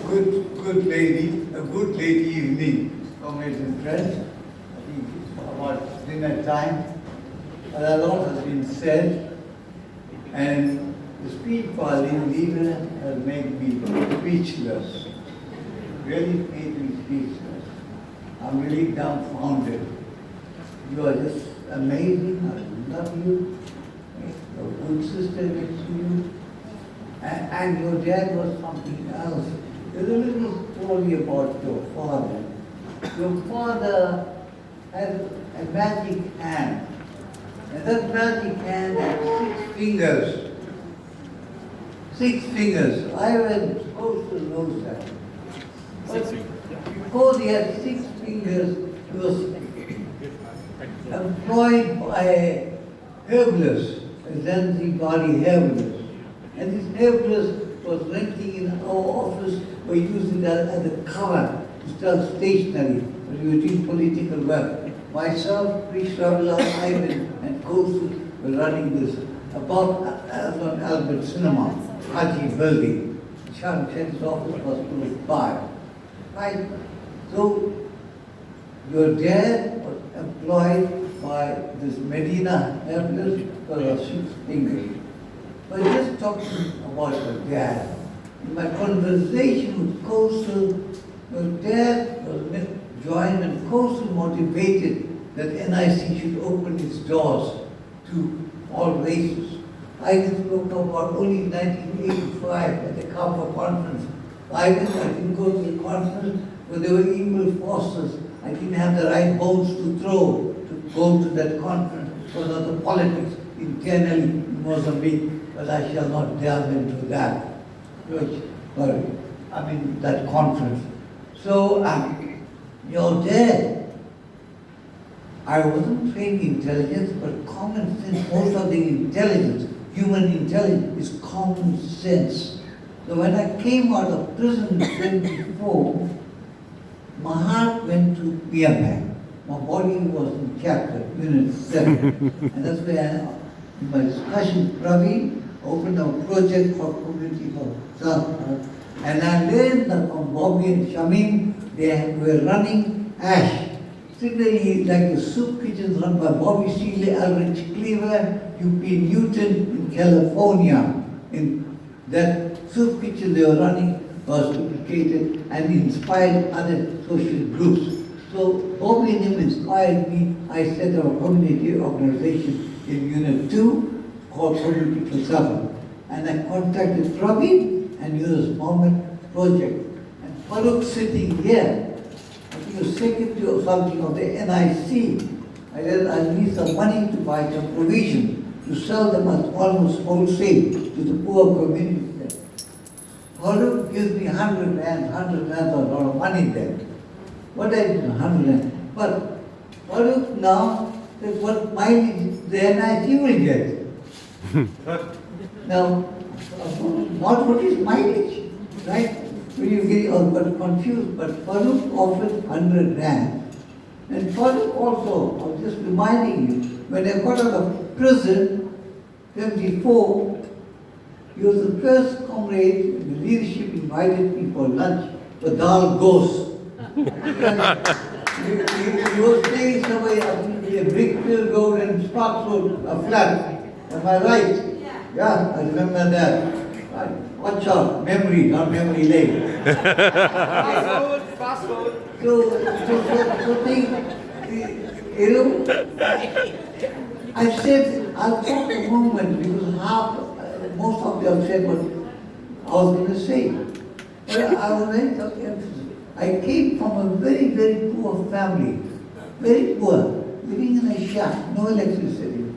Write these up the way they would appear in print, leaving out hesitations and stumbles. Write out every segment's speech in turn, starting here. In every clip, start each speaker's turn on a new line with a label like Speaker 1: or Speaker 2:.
Speaker 1: good lady, a good lady evening, comrades and friends. I think it's about dinner time. A lot has been said, and the speech by our leader has made me speechless. Really made me speechless. I'm really dumbfounded. You are just amazing. I love you. Your good sister next to you. And your dad was something else. There's a little story about your father. Your father had a magic hand. And that magic hand had 6 fingers. 6 fingers. I was supposed to know that. But because he had 6 fingers, he was employed by a herbalist, a Zanzibari herbalist. And this herbalist was renting in our office, we used it as a cover to sell stationery, but we were doing political work. Myself, Priest Traveller, Ivan, and Kosu were running this above on Albert Cinema, Haji building. Shan Chen's office was close by. Right? So, your dad was employed by this Medina herbalist for 6 fingers. But just talking about your dad, in my conversation with Kosu, your dad was joined and Kosu motivated that NIC should open its doors to all races. I spoke about only 1985 at the Kappa conference. I didn't go to the conference, but there were evil forces. I didn't have the right bones to throw to go to that conference because of the politics internally in Mozambique. But I shall not delve into that. That conference. So, your dad, I wasn't trained in intelligence, but common sense, most of the intelligence, human intelligence, is common sense. So when I came out of prison in 1974, my heart went to Myanmar. My body was in chapter, unit 7. And that's where in my discussion with Ravi, opened a project for community for South. And I learned that from Bobby and Shamim, they were running ASH. Similarly, like the soup kitchens run by Bobby Seeley, Aldrich Cleaver, UP Newton in California. In that soup kitchen they were running was duplicated and inspired other social groups. So Bobby and him inspired me. I set up a community organization in Unit 2 called Community for Southern. And I contacted Ravi and used Mohammed project. And Farooq sitting here, I think he was secretary or something of the NIC. I said, I need some money to buy some provision to sell them at almost wholesale to the poor community. Farooq gives me 100 rand, 100 rand was a lot of money there. What I did, 100 rand. But Farooq now says what mileage the NIC will get. Now, what is mileage, right? When you get all but confused, but Farooq offered 100 rand. And Farooq also, I was just reminding you, when I got out of prison, 74, he was the first comrade, the leadership invited me for lunch, for dal ghost. He was staying somewhere, a Brickfield Road and Sparks Road, a flat. Am I right? Yeah, I remember that. Right. Watch out, memory, not memory lane. Fast forward. So think, I said, I'll talk a moment because most of them said what I was going to say. But I was very emphasis. I came from a very, very poor family. Very poor. Living in a shack, no electricity.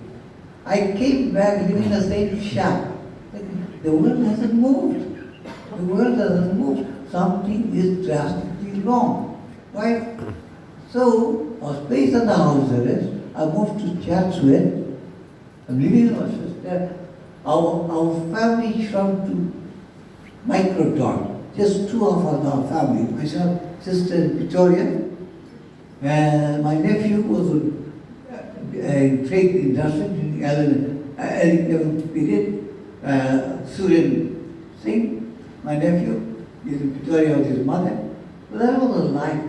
Speaker 1: I came back living in the same shack. The world hasn't moved. The world hasn't moved. Something is drastically wrong. Right? So, I was placed under house arrest. I moved to Chatsworth. I'm living with my sister. Our family shrunk to microdot. Just 2 of us in our family. Myself, sister Victoria. And my nephew was a trade industry in early period. Singh, my nephew. Victoria was his mother. But that was a lie.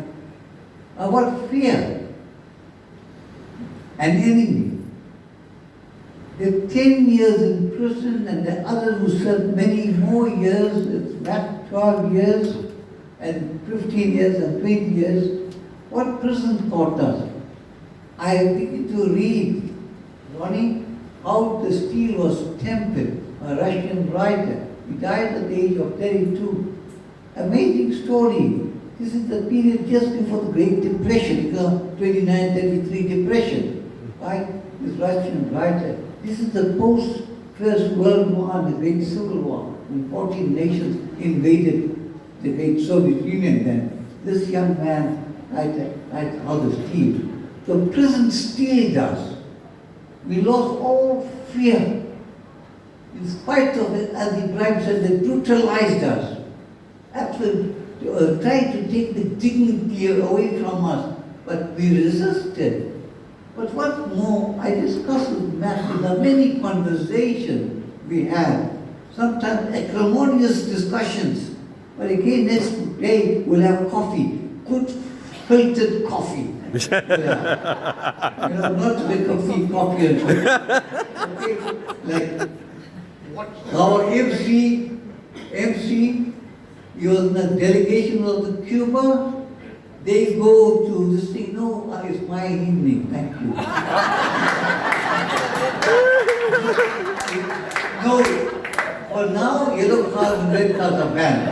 Speaker 1: About fear. An enemy. They're 10 years in prison, and the others who served many more years, it's back 12 years, and 15 years and 20 years. What prison taught us? I begin to read, Ronnie, how the steel was tempered, a Russian writer. He died at the age of 32. Amazing story. This is the period just before the Great Depression, 29, 33 Depression, right? This Russian writer. This is the post-First World War, the Great Civil War, when 14 nations invaded the great Soviet Union then. This young man writes how the steel. The prison steeled us. We lost all fear. In spite of it, as Ibrahim said, they brutalized us. Absolutely. Tried to take the dignity away from us, but we resisted. But what's more, I discussed with Matthew the many conversations we had, sometimes acrimonious discussions, but again next day we'll have coffee, good filtered coffee. Not to make coffee. Okay, like our MC, he was in a delegation of the Cuba. They go to this thing, no, it's my evening, thank you. No, for now, yellow cars and red cars are banned.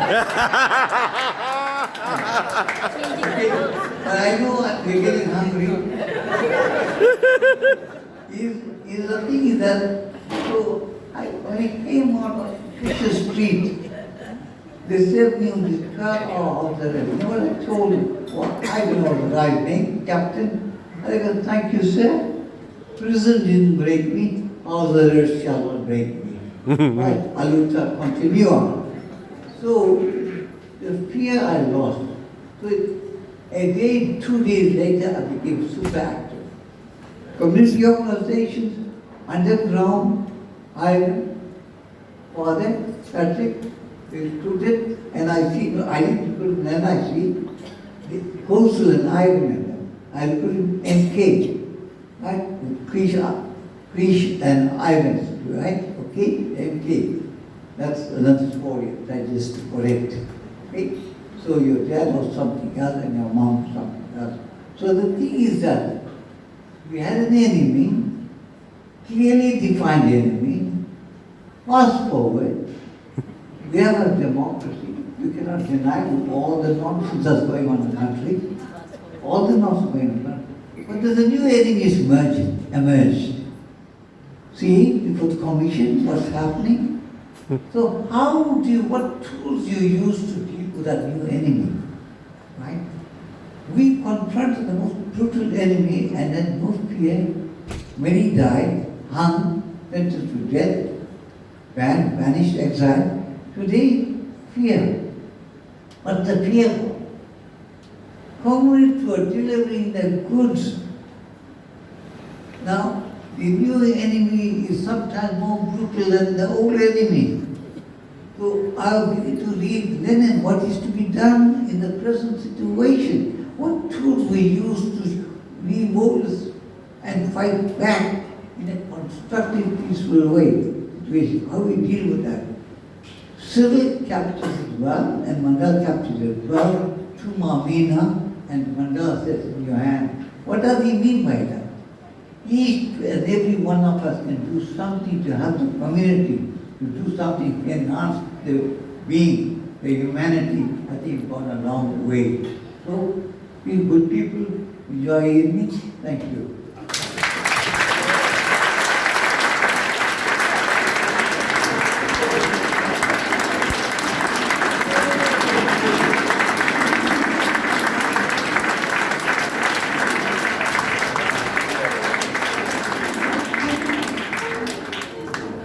Speaker 1: Okay, but I know we're getting hungry. The thing is that, so when I came out of Fisher Street, they saved me on this car of the river. You know what I told him? Well, I don't know the right name, Captain. I go, thank you, sir. Prison didn't break me, all the rest shall not break me. Right? Aluta, continue on. So, the fear I lost. So, a day, 2 days later, I became super active. Community organizations, underground, father, Patrick, recruited, and I see, I didn't recruit an NIC, the Coastal and I remember. I recruited MK, right? Krish and Ivans, right? Okay, MK. That's another story, that is correct. Okay? So your dad was something else and your mom something else. So the thing is that we had an enemy, clearly defined enemy. Fast forward, we have a democracy. You cannot deny all the nonsense that's going on in the country. All the nonsense going on in the country. But there's a new enemy emerged. See, before the commission, what's happening? So what tools you use to deal with that new enemy? Right? We confronted the most brutal enemy and then no fear. Many died, hung, sentenced to death, banned, banished, exiled. Today, fear. But the fear, communists were delivering the goods. Now, the new enemy is sometimes more brutal than the old enemy. So I'll begin to read Lenin what is to be done in the present situation. What tools we use to remold and fight back in a constructive, peaceful way. Situation. How we deal with that. Civil captures as well, and Mandela captures as well. Tumamina, and Mandela says in your hand. What does he mean by that? Each and every one of us can do something to help the community, to do something to enhance the being, the humanity. I think we've gone a long way. So, be good people, enjoy evening. Thank you.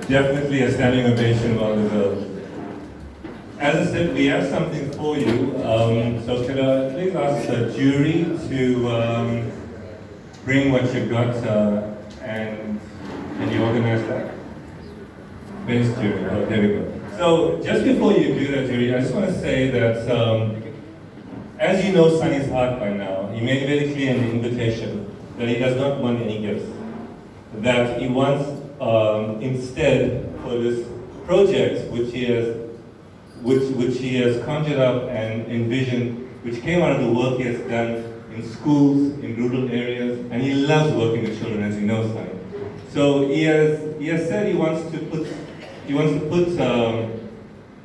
Speaker 2: Definitely a standing ovation, well deserved. As I said, we have something for you. So could I please ask the jury to bring what you've got, and can you organize that? Best jury, oh, there we go. So just before you do that, Jerry, I just want to say that as you know Sunny's heart by now, he made very clear in the invitation that he does not want any gifts. That he wants instead for this project which he has conjured up and envisioned, which came out of the work he has done in schools, in rural areas, and he loves working with children, as you know, Sunny. So he has said he wants to put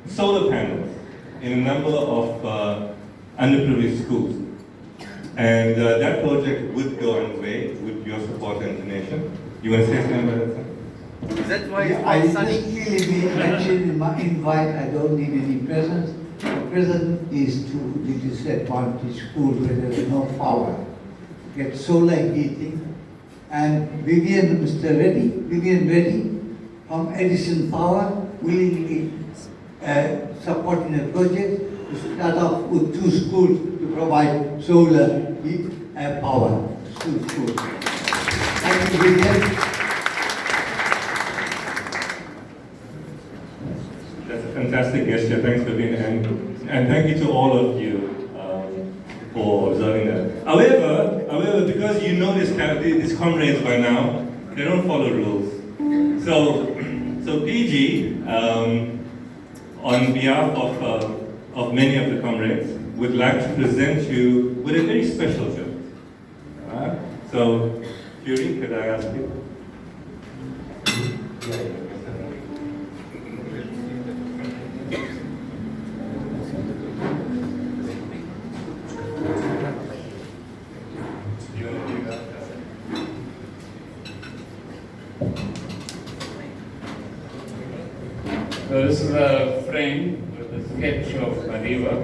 Speaker 2: solar panels in a number of underprivileged schools. And that project would go underway with your support and donation. You want to say something about that?
Speaker 3: That's why
Speaker 1: Yeah, I just clearly mentioned in my invite, I don't need any presents. The present is to the disadvantaged schools where there's no power. Get solar heating. And Vivian Reddy from Edison Power willingly supporting the project to start off with 2 schools to provide solar heat power to schools. Thank you, Vivian.
Speaker 2: That's a fantastic gesture. Thanks for being here. And thank you to all of you for observing that. However, because you know these comrades by now, they don't follow rules. So PG, on behalf of many of the comrades, would like to present you with a very special gift. So, Fury, could I ask you?
Speaker 4: So this is a frame with a sketch of a river,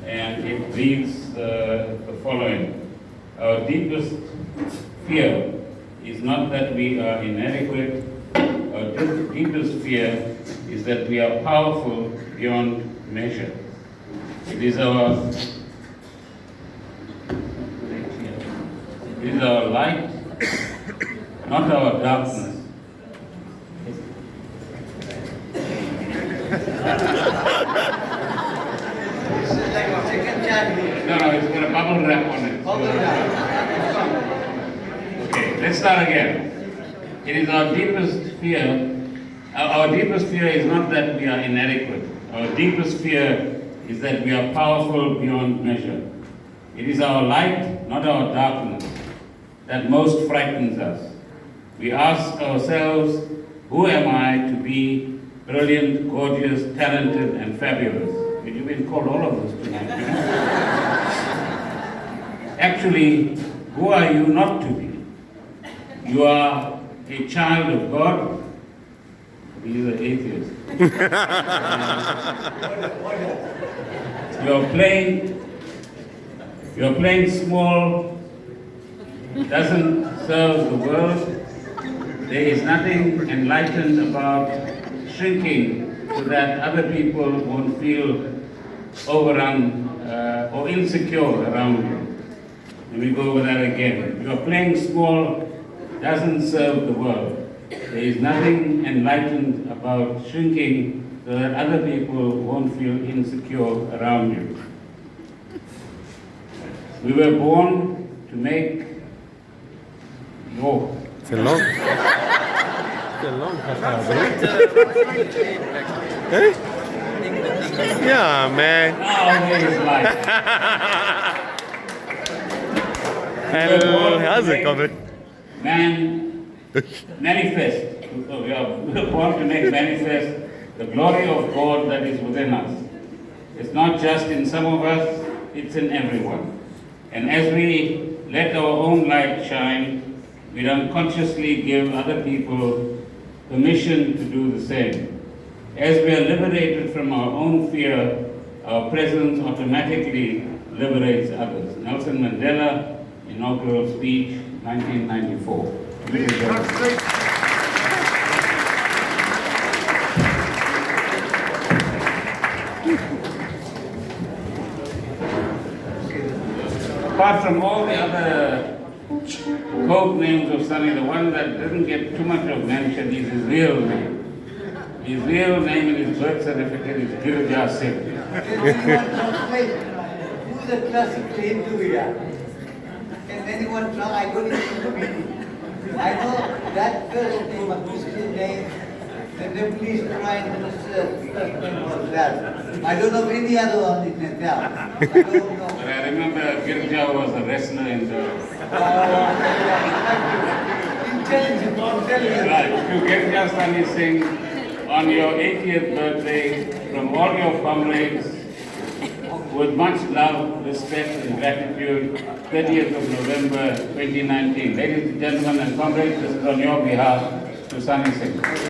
Speaker 4: and it reads the following. Our deepest fear is not that we are inadequate. Our deepest fear is that we are powerful beyond measure. It is our light, not our darkness. No, it's got a bubble wrap on it. Okay, let's start again. It is our deepest fear. Our deepest fear is not that we are inadequate. Our deepest fear is that we are powerful beyond measure. It is our light, not our darkness, that most frightens us. We ask ourselves, who am I to be brilliant, gorgeous, talented, and fabulous? You've been called all of this tonight. You know? Actually, who are you not to be? You are a child of God. These are atheists. You're playing small, doesn't serve the world. There is nothing enlightened about shrinking so that other people won't feel overrun or insecure around you. Let me go over that again. You're playing small, doesn't serve the world. There is nothing enlightened about shrinking so that other people won't feel insecure around you. We were born to make war.
Speaker 5: It's a long Hey? Yeah, man.
Speaker 4: Oh,
Speaker 5: how's it coming?
Speaker 4: Manifest. We are born to make manifest the glory of God that is within us. It's not just in some of us, it's in everyone. And as we let our own light shine, we unconsciously give other people permission to do the same. As we are liberated from our own fear, our presence automatically liberates others. Nelson Mandela, inaugural speech, 1994. Apart from all the other code names of Sunny, the one that doesn't get too much of mention is his real name. His real name in his birth certificate is Girja Singh.
Speaker 1: Can anyone translate who is the classical Hindu here? Can anyone try? I don't even know the meaning. I know that first name, a Christian name, the Nepalese Prime Minister's first name was that. I don't know any other one in Nepal. I don't know.
Speaker 4: But I remember Girja was a wrestler in the...
Speaker 1: Intelligent.
Speaker 4: Right, to Girja Sani Singh, on your 80th birthday, from all your comrades, with much love, respect and gratitude, 30th of November 2019. Ladies and gentlemen and comrades, this is on your behalf to Sani Singh.